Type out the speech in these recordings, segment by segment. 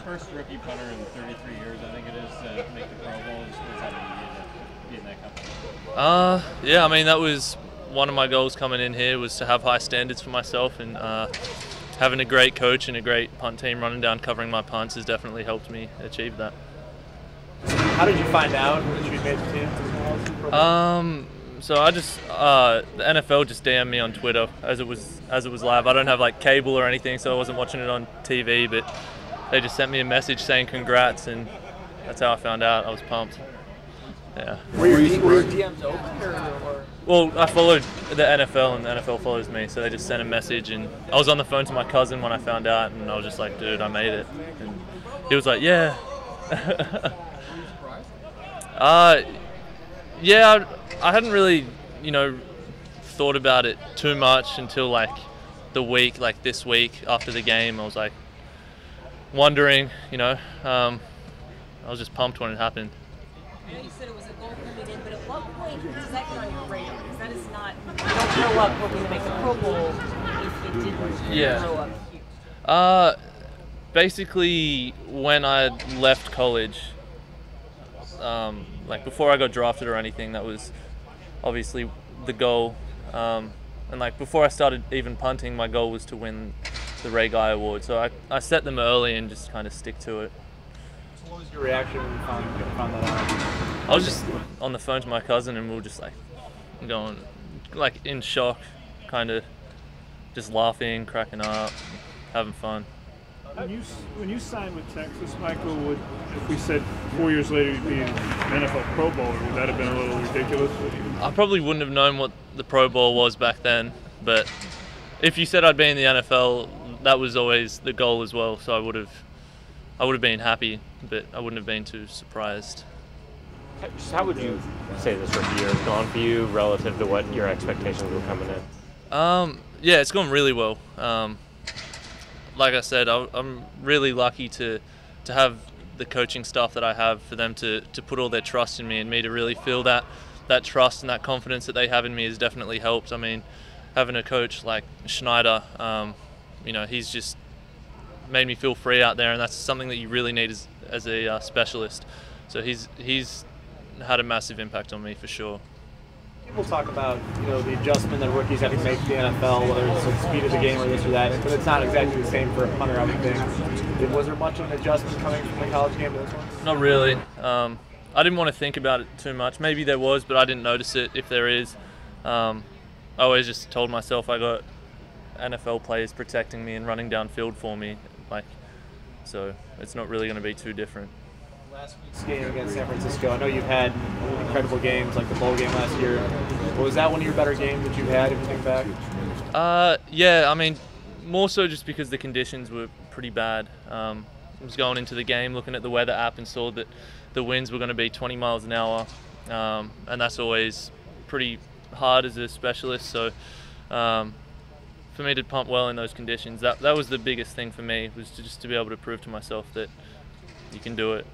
First rookie punter in 33 years, I think it is, to make the Pro Bowl. Just what does that mean to be in that company? Yeah, I mean, that was one of my goals coming in here, was to have high standards for myself, and having a great coach and a great punt team running down covering my punts has definitely helped me achieve that. How did you find out that you made the team? So I just the NFL just DM'd me on Twitter as it was live. I don't have like cable or anything, so I wasn't watching it on TV, but they just sent me a message saying congrats, and that's how I found out. I was pumped. Yeah. Were your DMs open or? Well, I followed the NFL, and the NFL follows me, so they just sent a message, and I was on the phone to my cousin when I found out, and I was just like, dude, I made it. And he was like, yeah. Yeah, I hadn't really, thought about it too much until like this week after the game. I was like wondering, I was just pumped when it happened. I know you said it was a goal coming in, but at what point does that get on your radar? Because that is not, you don't grow up hoping to make the Pro Bowl if you didn't grow up huge. Basically, when I left college, like before I got drafted or anything, that was obviously the goal. And like before I started even punting, my goal was to win the Ray Guy Award. So I set them early and just kind of stick to it. So what was your reaction when you found that out? I was just on the phone to my cousin, and we were just like going like in shock, kind of just laughing, cracking up, having fun. When you signed with Texas, Michael, if we said 4 years later you'd be an NFL Pro Bowler, would that have been a little ridiculous? I probably wouldn't have known what the Pro Bowl was back then, but if you said I'd be in the NFL, that was always the goal as well. So I would have been happy, but I wouldn't have been too surprised. How would you say this rookie year has gone for you relative to what your expectations were coming in? Yeah, it's gone really well. Like I said, I'm really lucky to have the coaching staff that I have, for them to put all their trust in me, and me to really feel that trust and that confidence that they have in me has definitely helped. I mean, having a coach like Schneider, he's just made me feel free out there, and that's something that you really need as a specialist. So he's had a massive impact on me for sure. People talk about the adjustment that rookies have to make to the NFL, whether it's the speed of the game or this or that, but it's not exactly the same for a punter, I would think. Was there much of an adjustment coming from the college game to this one? Not really. I didn't want to think about it too much. Maybe there was, but I didn't notice it if there is. I always just told myself I got NFL players protecting me and running downfield for me, so it's not really going to be too different. Last week's game against San Francisco, I know you've had incredible games like the bowl game last year. Was that one of your better games that you've had if you think back? Yeah, I mean, more so just because the conditions were pretty bad. I was going into the game looking at the weather app and saw that the winds were going to be 20 miles an hour, and that's always pretty hard as a specialist. So for me to pump well in those conditions, that was the biggest thing for me, was just to be able to prove to myself that you can do it.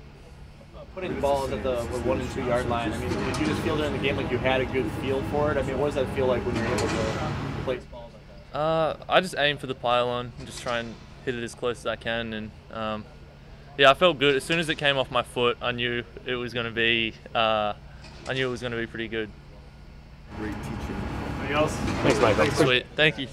Putting balls at the 1 and 2 yard line, I mean, did you just feel during the game like you had a good feel for it? I mean, what does that feel like when you're able to place balls like that? I just aim for the pylon and just try and hit it as close as I can, and yeah, I felt good. As soon as it came off my foot, I knew it was going to be pretty good. Great teaching. Anything else? Thanks, Michael. Sweet, thank you.